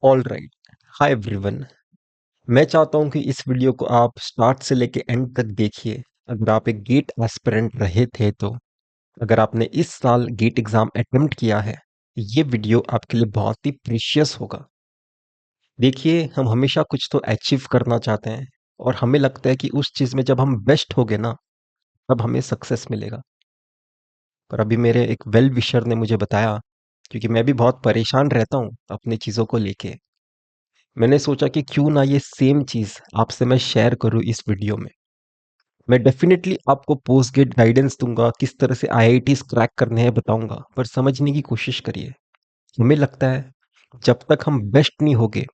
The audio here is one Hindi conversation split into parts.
All right. Hi everyone. मैं चाहता हूं कि इस वीडियो को आप स्टार्ट से लेके एंड तक देखिए। अगर आप एक गेट एस्पिरेंट रहे थे तो अगर आपने इस साल गेट एग्जाम अटेम्प्ट किया है, ये वीडियो आपके लिए बहुत ही प्रीशियस होगा। देखिए, हम हमेशा कुछ तो अचीव करना चाहते हैं और हमें लगता है कि उस चीज में जब हम बेस्ट हो गए ना, तब हमें सक्सेस मिलेगा। पर अभी मेरे एक वेल विशर ने मुझे बताया, क्योंकि मैं भी बहुत परेशान रहता हूँ अपनी चीजों को लेके। मैंने सोचा कि क्यों ना ये सेम चीज आपसे मैं शेयर करूं इस वीडियो में। मैं डेफिनेटली आपको पोस्ट गेट गाइडेंस दूंगा, किस तरह से आईआईटीज क्रैक करने हैं बताऊंगा, पर समझने की कोशिश करिए। हमें लगता है जब तक हम बेस्ट नहीं होगे,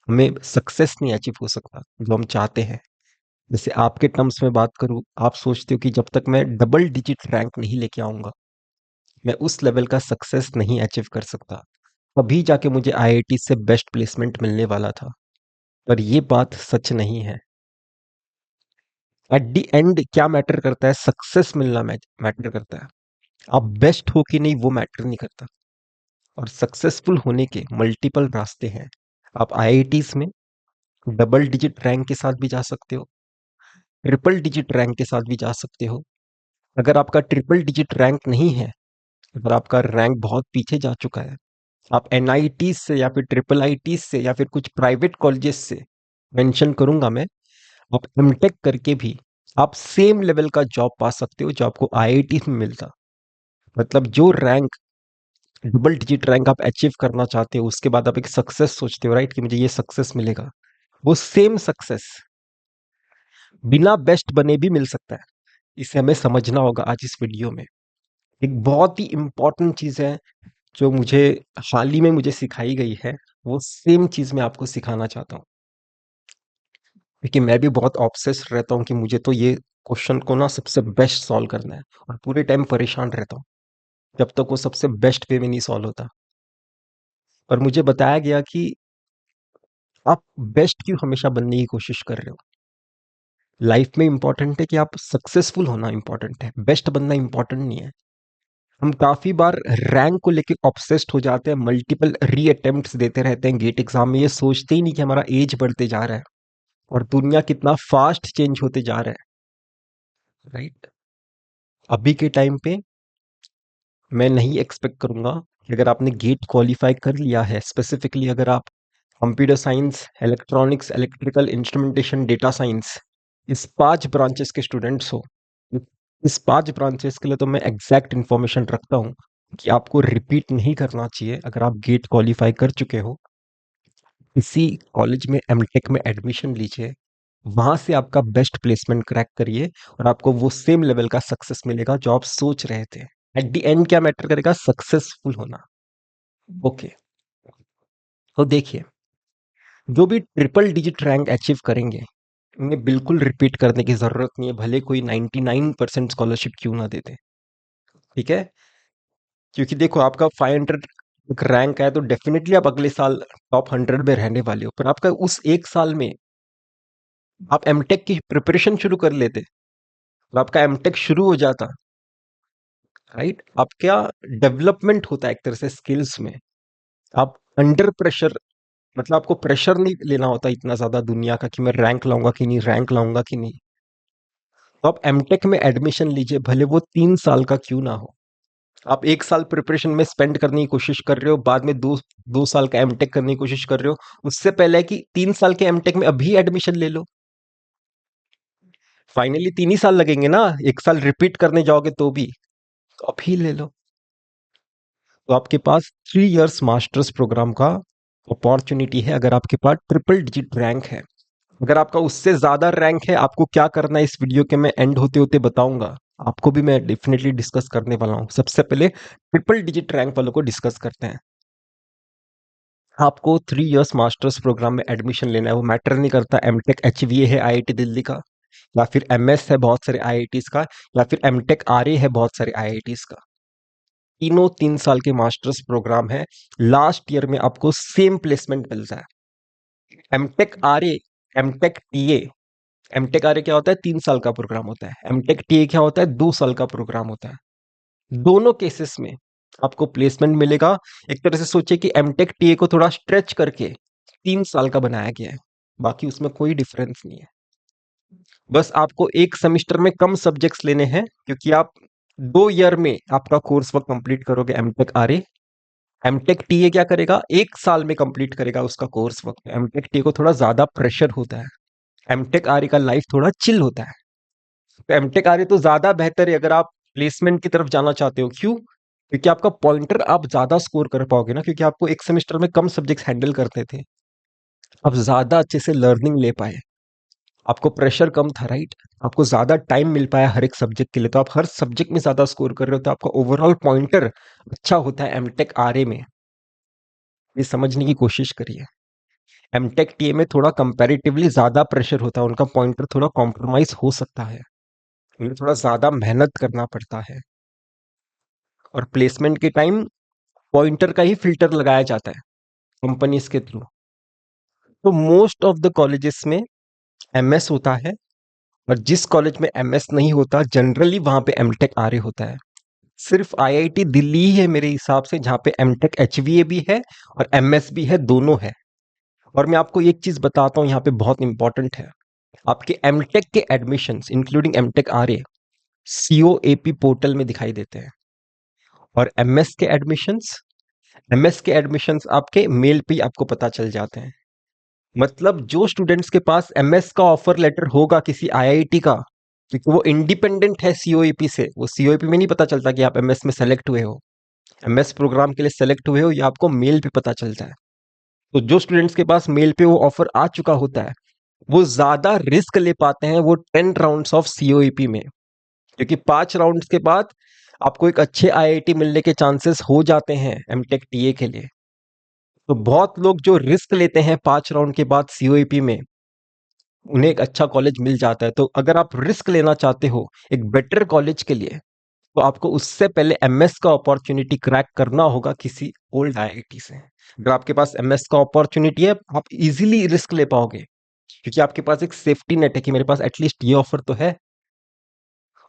हमें सक्सेस नहीं अचीव हो सकता जो हम चाहते हैं। जैसे आपके टर्म्स में बात करूं, आप सोचते हो कि जब तक मैं डबल डिजिट रैंक नहीं लेके आऊंगा, मैं उस लेवल का सक्सेस नहीं अचीव कर सकता। तभी जाके मुझे आईआईटी से बेस्ट प्लेसमेंट मिलने वाला था। पर ये बात सच नहीं है। एट द एंड क्या मैटर करता है? सक्सेस मिलना मैटर करता है। आप बेस्ट हो कि नहीं वो मैटर नहीं करता। और सक्सेसफुल होने के मल्टीपल रास्ते हैं। आप आईआईटीज में डबल डिजिट रैंक के साथ भी जा सकते हो, ट्रिपल डिजिट रैंक के साथ भी जा सकते हो। अगर आपका ट्रिपल डिजिट रैंक नहीं है, अगर आपका रैंक बहुत पीछे जा चुका है, आप एनआईटीज से या फिर ट्रिपल आईटीज से या फिर कुछ प्राइवेट कॉलेजेस से, मेंशन करूंगा मैं, आप एमटेक करके भी आप सेम लेवल का जॉब पा सकते हो जो आपको आईआईटी में मिलता। मतलब जो रैंक, डबल डिजिट रैंक आप अचीव करना चाहते हो, उसके बाद आप एक सक्सेस सोचते हो, राइट, कि मुझे ये सक्सेस मिलेगा। वो सेम सक्सेस बिना बेस्ट बने भी मिल सकता है। इसे हमें समझना होगा आज इस वीडियो में। एक बहुत ही इंपॉर्टेंट चीज है जो मुझे हाल ही में मुझे सिखाई गई है, वो सेम चीज मैं आपको सिखाना चाहता हूँ। क्योंकि मैं भी बहुत ऑब्सेस रहता हूँ कि मुझे तो ये क्वेश्चन को ना सबसे बेस्ट सॉल्व करना है, और पूरे टाइम परेशान रहता हूँ जब तक वो सबसे बेस्ट वे में नहीं सॉल्व होता। और मुझे बताया गया कि आप बेस्ट क्यों हमेशा बनने की कोशिश कर रहे हो। लाइफ में इंपॉर्टेंट है कि आप सक्सेसफुल होना इंपॉर्टेंट है, बेस्ट बनना इंपॉर्टेंट नहीं है। हम काफी बार रैंक को लेके ऑब्सेस्ड हो जाते हैं, मल्टीपल री अटेम्प्ट्स देते रहते हैं गेट एग्जाम में, ये सोचते ही नहीं कि हमारा एज बढ़ते जा रहा है और दुनिया कितना फास्ट चेंज होते जा रहा है, राइट। अभी के टाइम पे मैं नहीं एक्सपेक्ट करूंगा कि अगर आपने गेट क्वालिफाई कर लिया है, स्पेसिफिकली अगर आप computer science, electronics, electrical instrumentation, data science, इस 5 ब्रांचेस के स्टूडेंट्स हो, इस 5 ब्रांचेस के लिए तो मैं एग्जैक्ट इन्फॉर्मेशन रखता हूँ कि आपको रिपीट नहीं करना चाहिए। अगर आप गेट क्वालिफाई कर चुके हो, इसी कॉलेज में एमटेक में एडमिशन लीजिए, वहां से आपका बेस्ट प्लेसमेंट क्रैक करिए और आपको वो सेम लेवल का सक्सेस मिलेगा जो आप सोच रहे थे। एट द एंड क्या मैटर करेगा? सक्सेसफुल होना। ओके, तो देखिए, जो भी ट्रिपल डिजिट रैंक अचीव करेंगे, उन्हें बिल्कुल रिपीट करने की जरूरत नहीं है, भले कोई 99% स्कॉलरशिप क्यों ना देते। ठीक है, क्योंकि देखो, आपका 500 रैंक है तो डेफिनेटली आप अगले साल टॉप 100 में रहने वाले हो। पर आपका उस एक साल में आप एमटेक की प्रिपरेशन शुरू कर लेते, तो आपका एमटेक शुरू हो जाता, राइट। आप क्या डेवलपमेंट होता है एक तरह से स्किल्स में। आप अंडर प्रेशर, मतलब आपको प्रेशर नहीं लेना होता इतना ज्यादा दुनिया का कि मैं रैंक लाऊंगा कि नहीं, रैंक लाऊंगा कि नहीं। तो आप एमटेक में एडमिशन लीजिए, भले वो 3 साल का क्यों ना हो। आप एक साल प्रिपरेशन में स्पेंड करने की कोशिश कर रहे हो, बाद में दो दो साल का एमटेक करने की कोशिश कर रहे हो। उससे पहले है कि 3 साल के एमटेक में अभी एडमिशन ले लो। फाइनली 3 ही साल लगेंगे ना, एक साल रिपीट करने जाओगे तो भी, तो अभी ले लो। तो आपके पास 3 इयर्स मास्टर्स प्रोग्राम का अपॉर्चुनिटी है अगर आपके पास ट्रिपल डिजिट रैंक है। अगर आपका उससे ज्यादा रैंक है, आपको क्या करना है इस वीडियो के मैं एंड होते होते बताऊंगा। आपको भी मैं डेफिनेटली डिस्कस करने वाला हूं। सबसे पहले ट्रिपल डिजिट रैंक वालों को डिस्कस करते हैं। आपको 3 इयर्स मास्टर्स प्रोग्राम में एडमिशन लेना है। वो मैटर नहीं करता एमटेक एचवीए है आईआईटी दिल्ली का, या फिर एमएस है बहुत सारे आईआईटीज का, या फिर एमटेक आरए है बहुत सारे आईआईटीज का। तीनों 3 साल के मास्टर्स प्रोग्राम है। लास्ट ईयर में आपको सेम प्लेसमेंट मिलता है। MTech RA, MTech TA, MTech RA क्या होता है? 3 साल का प्रोग्राम होता है। एमटेक टीए क्या होता है? 2 साल का प्रोग्राम होता है। दोनों केसेस में आपको प्लेसमेंट मिलेगा। एक तरह से सोचिए कि एमटेक टीए को थोड़ा स्ट्रेच करके 3 साल का बनाया गया है, बाकी उसमें कोई डिफरेंस नहीं है। बस आपको एक सेमेस्टर में कम सब्जेक्ट्स लेने हैं, क्योंकि आप 2 ईयर में आपका कोर्स वर्क कंप्लीट करोगे एमटेक आरए। एमटेक टीए क्या करेगा, 1 साल में कंप्लीट करेगा उसका कोर्स वर्क। एमटेक टीए को थोड़ा ज्यादा प्रेशर होता है, एमटेक आरए का लाइफ थोड़ा चिल होता है। तो एमटेक आरए तो ज्यादा बेहतर है अगर आप प्लेसमेंट की तरफ जाना चाहते हो। क्यों? क्योंकि आपका पॉइंटर आप ज्यादा स्कोर कर पाओगे ना, क्योंकि आपको एक सेमेस्टर में कम सब्जेक्ट्स हैंडल करते थे, आप ज्यादा अच्छे से लर्निंग ले पाए, आपको प्रेशर कम था, राइट? आपको ज्यादा टाइम मिल पाया हर एक सब्जेक्ट के लिए, तो आप हर सब्जेक्ट में ज्यादा स्कोर कर रहे हो, तो आपका ओवरऑल पॉइंटर अच्छा होता है एमटेक आरए में। ये समझने की कोशिश करिए। एमटेक टीए में थोड़ा कंपैरेटिवली ज्यादा प्रेशर होता है, उनका पॉइंटर थोड़ा कॉम्प्रोमाइज हो सकता है, उन्हें थोड़ा ज्यादा मेहनत करना पड़ता है। और प्लेसमेंट के टाइम पॉइंटर का ही फिल्टर लगाया जाता है कंपनीज के थ्रू। तो मोस्ट ऑफ द कॉलेजेस में एमएस होता है, और जिस कॉलेज में एमएस नहीं होता जनरली वहां पे एमटेक आरए होता है। सिर्फ आईआईटी दिल्ली ही है मेरे हिसाब से जहां पे एमटेक एचवीए भी है और एमएस भी है, दोनों है। और मैं आपको एक चीज बताता हूँ यहाँ पे बहुत इंपॉर्टेंट है, आपके एमटेक के admissions including MTech RA COAP portal में दिखाई देते हैं, और एमएस के एडमिशंस आपके मेल पे ही आपको पता चल जाते हैं। मतलब जो स्टूडेंट्स के पास एमएस का ऑफर लेटर होगा किसी आईआईटी का, क्योंकि वो इंडिपेंडेंट है सीओईपी से, वो सीओईपी में नहीं पता चलता कि आप एमएस में सेलेक्ट हुए हो, एमएस प्रोग्राम के लिए सेलेक्ट हुए हो, ये आपको मेल पे पता चलता है। तो जो स्टूडेंट्स के पास मेल पे वो ऑफर आ चुका होता है, वो ज्यादा रिस्क ले पाते हैं वो 10 राउंड्स ऑफ सीओईपी में, क्योंकि 5 राउंड्स के बाद आपको एक अच्छे आईआईटी मिलने के चांसेस हो जाते हैं एमटेक टीए के लिए। तो बहुत लोग जो रिस्क लेते हैं 5 राउंड के बाद सीओईपी में, उन्हें एक अच्छा कॉलेज मिल जाता है। तो अगर आप रिस्क लेना चाहते हो एक बेटर कॉलेज के लिए, तो आपको उससे पहले एमएस का अपॉर्चुनिटी क्रैक करना होगा किसी ओल्ड आईआईटी से। अगर आपके पास एमएस का अपॉर्चुनिटी है, आप इजीली रिस्क ले पाओगे, क्योंकि आपके पास एक सेफ्टी नेट है कि मेरे पास एटलीस्ट ये ऑफर तो है,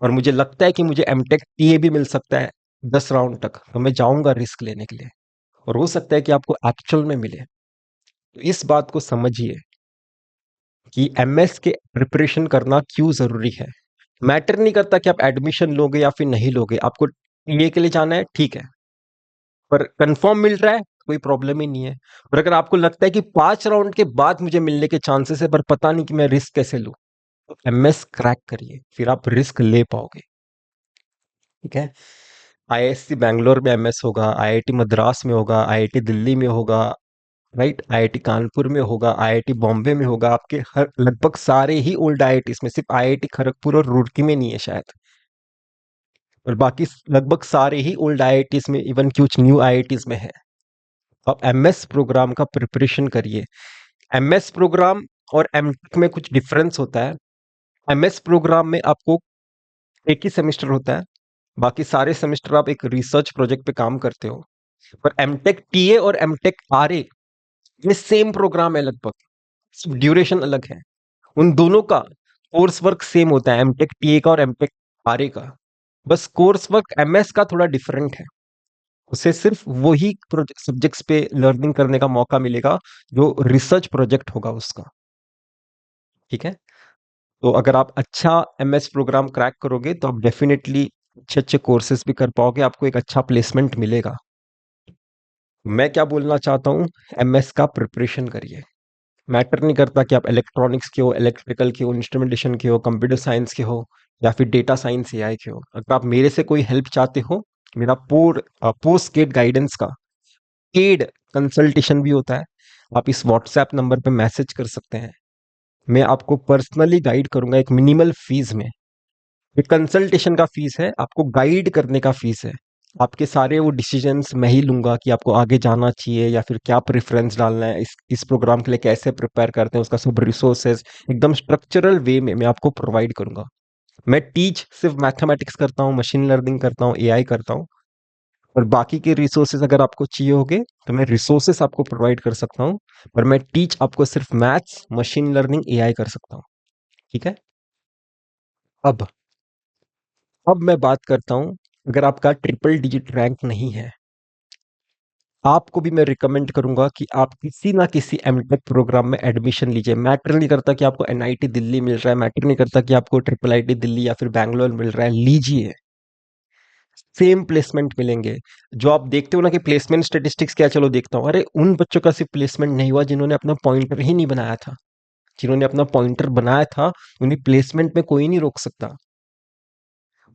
और मुझे लगता है कि मुझे एमटेक टीए भी मिल सकता है 10 राउंड तक, तो मैं जाऊंगा रिस्क लेने के लिए, और हो सकता है कि आपको एक्चुअल में मिले। तो इस बात को समझिए कि एमएस के प्रिपरेशन करना क्यों जरूरी है। मैटर नहीं करता कि आप एडमिशन लोगे या फिर नहीं लोगे, आपको टीए के लिए जाना है, ठीक है, पर कंफर्म मिल रहा है, कोई प्रॉब्लम ही नहीं है। और अगर आपको लगता है कि 5 राउंड के बाद मुझे मिलने के चांसेस है, पर पता नहीं कि मैं रिस्क कैसे लूं, तो एमएस क्रैक करिए, फिर आप रिस्क ले पाओगे। ठीक है? आईआईएससी बैंगलोर में एमएस होगा, आईआईटी मद्रास में होगा, आईआईटी दिल्ली में होगा, राइट, आईआईटी कानपुर में होगा, आईआईटी बॉम्बे में होगा, आपके हर लगभग सारे ही ओल्ड आईआईटीज में, सिर्फ आईआईटी खड़गपुर और रुड़की में नहीं है शायद, और बाकी लगभग सारे ही ओल्ड आईआईटीज में, इवन कुछ न्यू आईआईटीज में है। आप एमएस प्रोग्राम का प्रिपरेशन करिए। एमएस प्रोग्राम और एमटेक में कुछ डिफरेंस होता है। एमएस प्रोग्राम में आपको एक ही सेमेस्टर होता है, बाकी सारे सेमेस्टर आप एक रिसर्च प्रोजेक्ट पे काम करते हो। पर एमटेक टीए और एमटेक आरए ये सेम प्रोग्राम है लगभग, सिर्फ ड्यूरेशन अलग है। उन दोनों का कोर्स वर्क सेम होता है, एमटेक टीए का और एमटेक आरए का। बस कोर्स वर्क एमएस का थोड़ा डिफरेंट है, उसे सिर्फ वही प्रोजेक्ट सब्जेक्ट्स पे लर्निंग करने का मौका मिलेगा जो रिसर्च प्रोजेक्ट होगा उसका। ठीक है? तो अगर आप अच्छा एमएस प्रोग्राम क्रैक करोगे, तो आप डेफिनेटली अच्छे अच्छे कोर्सेज भी कर पाओगे, आपको एक अच्छा प्लेसमेंट मिलेगा। मैं क्या बोलना चाहता हूँ, एमएस का प्रिपरेशन करिए। मैटर नहीं करता कि आप इलेक्ट्रॉनिक्स के हो, इलेक्ट्रिकल के हो, इंस्ट्रूमेंटेशन के हो, कंप्यूटर साइंस के हो, या फिर डेटा साइंस एआई के हो। अगर आप मेरे से कोई हेल्प चाहते हो, मेरा पोस्ट गेट गाइडेंस का पेड कंसल्टेशन भी होता है, आप इस व्हाट्सएप नंबर पे मैसेज कर सकते हैं। मैं आपको पर्सनली गाइड करूंगा एक मिनिमल फीस में। ये कंसल्टेशन का फीस है, आपको गाइड करने का फीस है। आपके सारे वो डिसीजंस मैं ही लूंगा कि आपको आगे जाना चाहिए या फिर क्या प्रेफरेंस डालना है, इस प्रोग्राम के लिए कैसे प्रिपेयर करते हैं, उसका सब रिसोर्सेज एकदम स्ट्रक्चरल वे में मैं आपको प्रोवाइड करूंगा। मैं टीच सिर्फ मैथमेटिक्स करता हूँ, मशीन लर्निंग करता हूँ, एआई करता हूँ, और बाकी के रिसोर्सेज अगर आपको चाहिए होंगे तो मैं रिसोर्सेज आपको प्रोवाइड कर सकता हूँ, पर मैं टीच आपको सिर्फ मैथ्स, मशीन लर्निंग, एआई कर सकता हूँ। ठीक है? अब अब मैं बात करता हूं, अगर आपका ट्रिपल डिजिट रैंक नहीं है, आपको भी मैं रिकमेंड करूंगा कि आप किसी ना किसी एमटेक प्रोग्राम में एडमिशन लीजिए। मैटर नहीं करता कि आपको एनआईटी दिल्ली मिल रहा है, मैटर नहीं करता कि आपको ट्रिपल आईटी दिल्ली या फिर बैंगलोर मिल रहा है, लीजिए। सेम प्लेसमेंट मिलेंगे। जो आप देखते हो ना कि प्लेसमेंट स्टेटिस्टिक्स क्या, चलो देखता हूँ, अरे उन बच्चों का सिर्फ प्लेसमेंट नहीं हुआ जिन्होंने अपना पॉइंटर ही नहीं बनाया था। जिन्होंने अपना पॉइंटर बनाया था उन्हें प्लेसमेंट में कोई नहीं रोक सकता।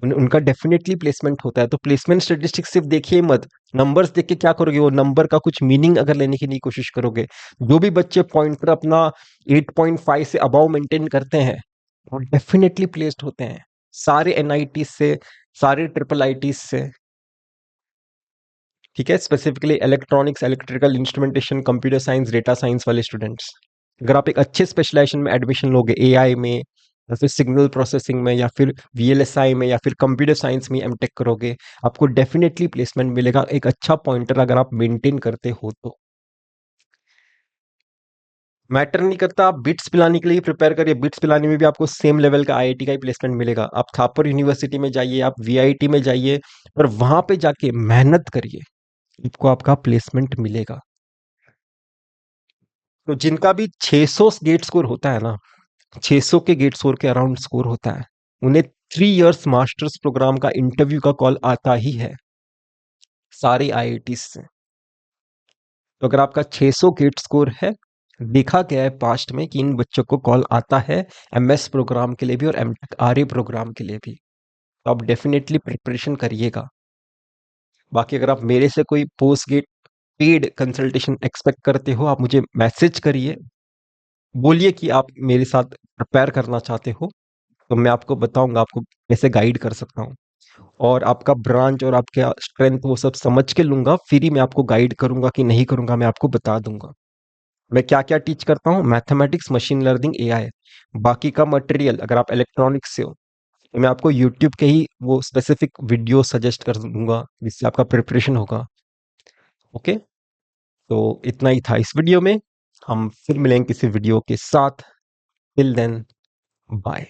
उनका डेफिनेटली प्लेसमेंट होता है। तो प्लेसमेंट स्टेटिस्टिक्स सिर्फ देखिए मत, नंबर्स देख के क्या करोगे, वो नंबर का कुछ मीनिंग अगर लेने की नहीं कोशिश करोगे। जो भी बच्चे पॉइंटर अपना 8.5 से अबव मेंटेन करते हैं वो डेफिनेटली प्लेस्ड होते हैं, सारे एनआईटी से, सारे ट्रिपल आईटी से। ठीक है, specifically electronics, electrical instrumentation, computer science, data science वाले स्टूडेंट्स। अगर आप एक अच्छे स्पेशलाइजेशन में एडमिशन लोगे, एआई में या फिर सिग्नल प्रोसेसिंग में या फिर वीएलएसआई में या फिर कंप्यूटर साइंस में एमटेक करोगे, आपको डेफिनेटली प्लेसमेंट मिलेगा, एक अच्छा पॉइंटर अगर आप मेंटेन करते हो तो। मैटर नहीं करता, आप बिट्स पिलाने के लिए प्रिपेयर करिए, बिट्स पिलाने में भी आपको सेम लेवल का आईआईटी का ही प्लेसमेंट मिलेगा। आप थापर यूनिवर्सिटी में जाइए, आप वीआईटी में जाइए, और वहां पे जाके मेहनत करिए, आपको आपका प्लेसमेंट मिलेगा। तो जिनका भी 600 गेट स्कोर होता है ना, 600 के गेट स्कोर के अराउंड स्कोर होता है, उन्हें 3 इयर्स मास्टर्स प्रोग्राम का इंटरव्यू का कॉल आता ही है सारे आईआईटी से। तो अगर आपका 600 गेट स्कोर है, देखा गया है पास्ट में कि इन बच्चों को कॉल आता है एमएस प्रोग्राम के लिए भी और एमटेक आरए प्रोग्राम के लिए भी। तो आप डेफिनेटली प्रिपरेशन करिएगा। बाकी अगर आप मेरे से कोई post get paid consultation expect करते हो, आप मुझे मैसेज करिए, बोलिए कि आप मेरे साथ प्रिपेयर करना चाहते हो, तो मैं आपको बताऊंगा आपको कैसे गाइड कर सकता हूँ। और आपका ब्रांच और आपका स्ट्रेंथ वो सब समझ के लूंगा, फिर ही मैं आपको गाइड करूंगा कि नहीं करूंगा, मैं आपको बता दूंगा। मैं क्या क्या टीच करता हूँ, मैथमेटिक्स, मशीन लर्निंग, एआई। बाकी का मटेरियल अगर आप इलेक्ट्रॉनिक्स से हो तो मैं आपको यूट्यूब के ही वो स्पेसिफिक वीडियो सजेस्ट कर दूंगा जिससे आपका प्रिपरेशन होगा। ओके, तो इतना ही था इस वीडियो में। हम फिर मिलेंगे किसी वीडियो के साथ। Till then, bye.